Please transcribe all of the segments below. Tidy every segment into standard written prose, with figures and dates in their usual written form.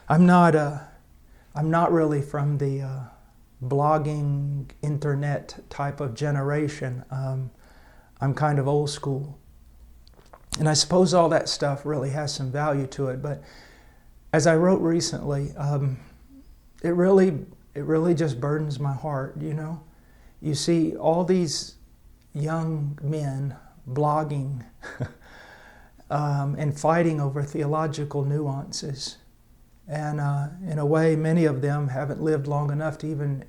I'm not really from the blogging, internet type of generation. I'm kind of old school. And I suppose all that stuff really has some value to it. But as I wrote recently, it really just burdens my heart, you know. You see all these young men blogging and fighting over theological nuances. And in a way, many of them haven't lived long enough to even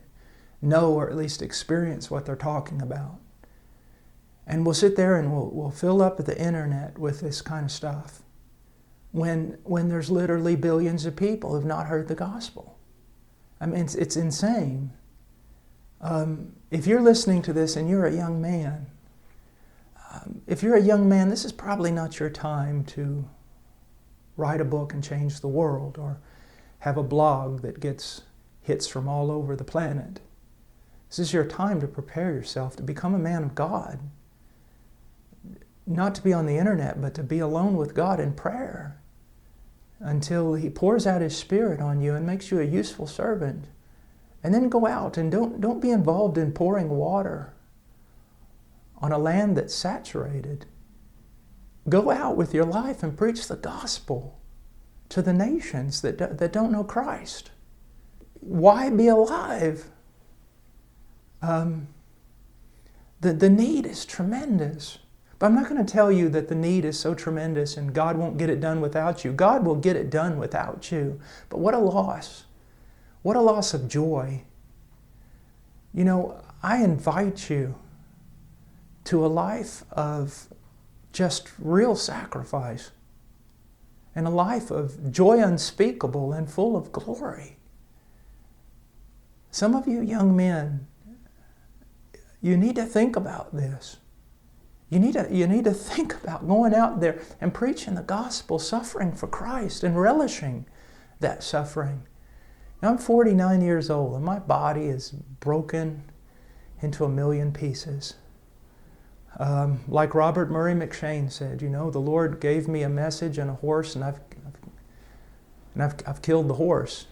know or at least experience what they're talking about. And we'll sit there and we'll fill up the internet with this kind of stuff when there's literally billions of people who've not heard the gospel. I mean, it's insane. If you're listening to this and you're a young man, this is probably not your time to write a book and change the world or have a blog that gets hits from all over the planet. This is your time to prepare yourself to become a man of God. Not to be on the internet, but to be alone with God in prayer until He pours out His Spirit on you and makes you a useful servant. And then go out and don't be involved in pouring water on a land that's saturated. Go out with your life and preach the gospel to the nations that don't know Christ. Why be alive? The need is tremendous. But I'm not going to tell you that the need is so tremendous and God won't get it done without you. God will get it done without you. But what a loss. What a loss of joy. You know, I invite you to a life of just real sacrifice and a life of joy unspeakable and full of glory. Some of you young men, you need to think about this. You need to think about going out there and preaching the gospel, suffering for Christ and relishing that suffering. Now, I'm 49 years old and my body is broken into a million pieces. Like Robert Murray McShane said, you know, the Lord gave me a message and a horse, and I've killed the horse.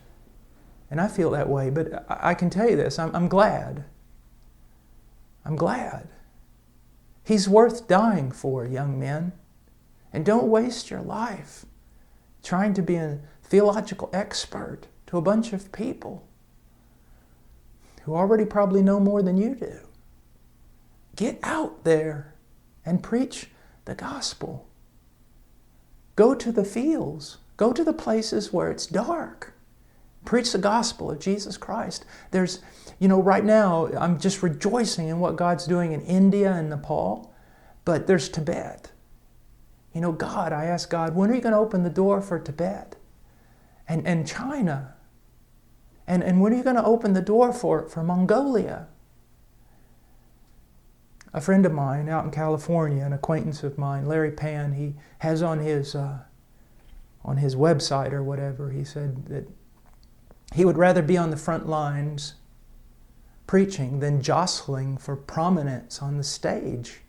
And I feel that way, but I can tell you this, I'm glad. I'm glad. He's worth dying for, young men. And don't waste your life trying to be a theological expert to a bunch of people who already probably know more than you do. Get out there and preach the gospel. Go to the fields. Go to the places where it's dark. Preach the gospel of Jesus Christ. There's, you know, right now I'm just rejoicing in what God's doing in India and Nepal, but there's Tibet. You know, I ask God, when are you going to open the door for Tibet? And China? And when are you going to open the door for Mongolia? A friend of mine out in California, an acquaintance of mine, Larry Pan, he has on his website or whatever, he said that he would rather be on the front lines preaching than jostling for prominence on the stage.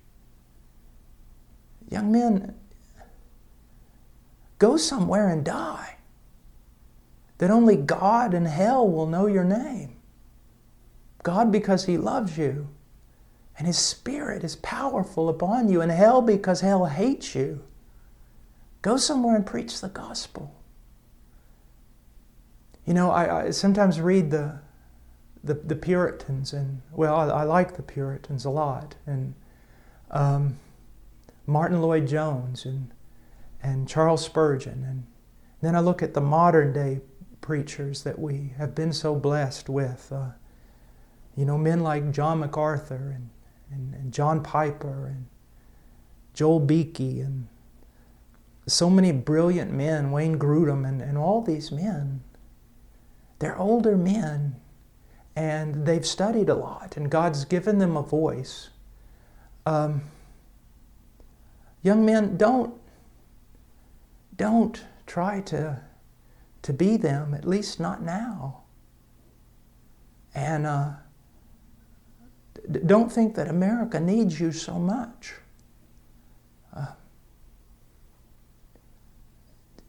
Young men, go somewhere and die, that only God and hell will know your name. God because He loves you, and His Spirit is powerful upon you, and hell because hell hates you. Go somewhere and preach the gospel. You know, I sometimes read the Puritans, and well, I like the Puritans a lot, and Martin Lloyd-Jones and Charles Spurgeon, and then I look at the modern day preachers that we have been so blessed with. You know, men like John MacArthur and John Piper and Joel Beakey and so many brilliant men, Wayne Grudem and all these men. They're older men and they've studied a lot and God's given them a voice. Young men, don't try to be them, at least not now. And don't think that America needs you so much.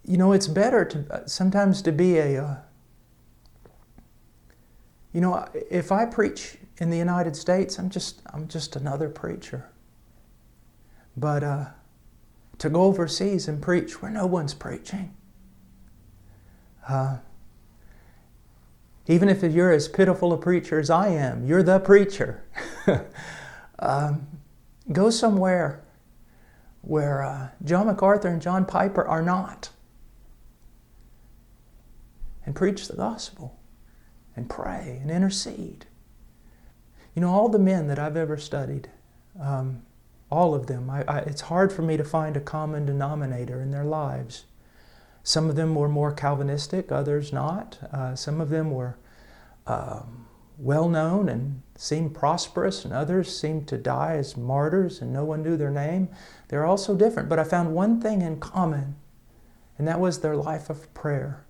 it's better to sometimes to be if I preach in the United States, I'm just another preacher. But to go overseas and preach where no one's preaching, even if you're as pitiful a preacher as I am, you're the preacher. Go somewhere where John MacArthur and John Piper are not, and preach the gospel, and pray, and intercede. All the men that I've ever studied, all of them, it's hard for me to find a common denominator in their lives. Some of them were more Calvinistic, others not. Some of them were well-known and seemed prosperous, and others seemed to die as martyrs and no one knew their name. They're all so different, but I found one thing in common, and that was their life of prayer.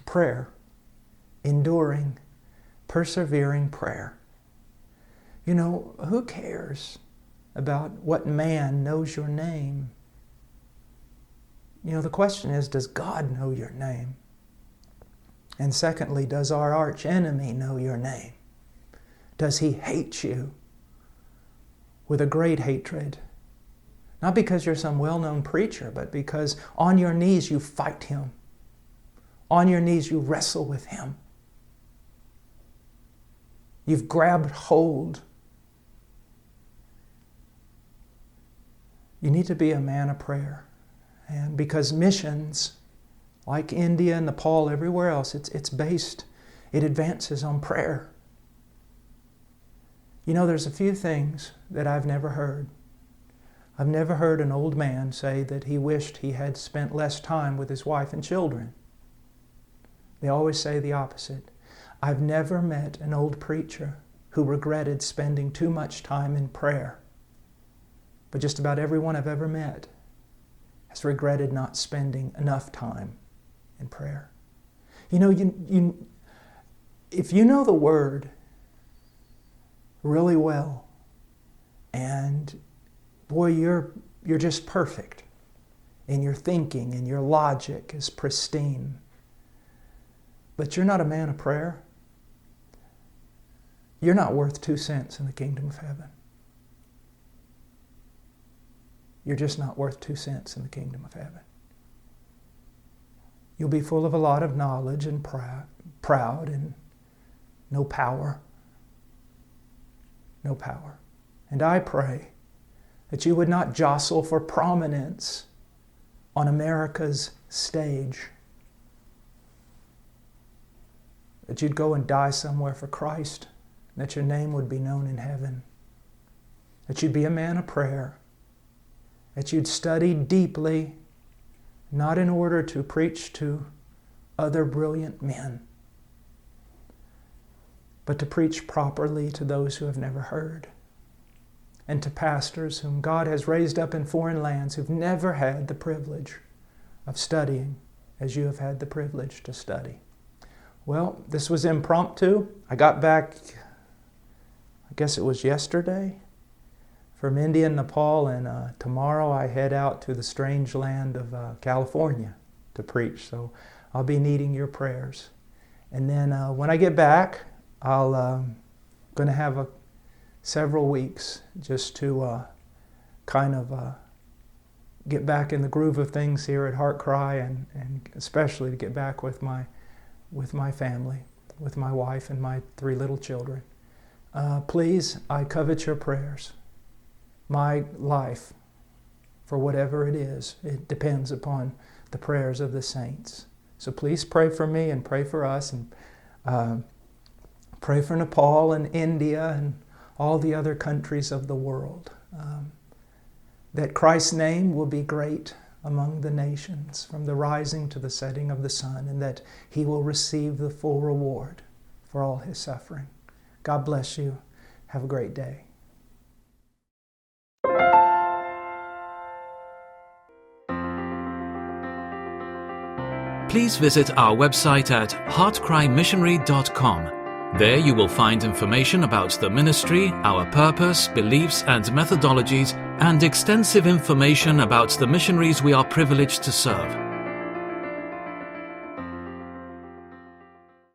Prayer, enduring, persevering prayer. Who cares about what man knows your name? The question is, does God know your name? And secondly, does our arch enemy know your name? Does he hate you with a great hatred? Not because you're some well-known preacher, but because on your knees you fight him. On your knees you wrestle with him. You've grabbed hold. You need to be a man of prayer. And because missions, like India, Nepal, everywhere else, it advances on prayer. There's a few things that I've never heard. I've never heard an old man say that he wished he had spent less time with his wife and children. They always say the opposite. I've never met an old preacher who regretted spending too much time in prayer. But just about everyone I've ever met has regretted not spending enough time in prayer. If you know the Word really well, and boy, you're just perfect in your thinking and your logic is pristine, but you're not a man of prayer, you're not worth 2 cents in the kingdom of heaven. You're just not worth 2 cents in the kingdom of heaven. You'll be full of a lot of knowledge and proud and no power. No power. And I pray that you would not jostle for prominence on America's stage. That you'd go and die somewhere for Christ, and that your name would be known in heaven. That you'd be a man of prayer. That you'd study deeply, not in order to preach to other brilliant men, but to preach properly to those who have never heard, and to pastors whom God has raised up in foreign lands who've never had the privilege of studying as you have had the privilege to study. Well, this was impromptu. I got back, I guess it was yesterday, from India and Nepal, and tomorrow I head out to the strange land of California to preach. So I'll be needing your prayers. And then when I get back, I'll going to have several weeks just to get back in the groove of things here at Heart Cry, and especially to get back with my family, with my wife and my 3 little children. Please, I covet your prayers. My life, for whatever it is, it depends upon the prayers of the saints. So please pray for me and pray for us, and pray for Nepal and India and all the other countries of the world. That Christ's name will be great among the nations from the rising to the setting of the sun, and that He will receive the full reward for all His suffering. God bless you. Have a great day. Please visit our website at heartcrymissionary.com There you will find information about the ministry, our purpose, beliefs and methodologies, and extensive information about the missionaries we are privileged to serve.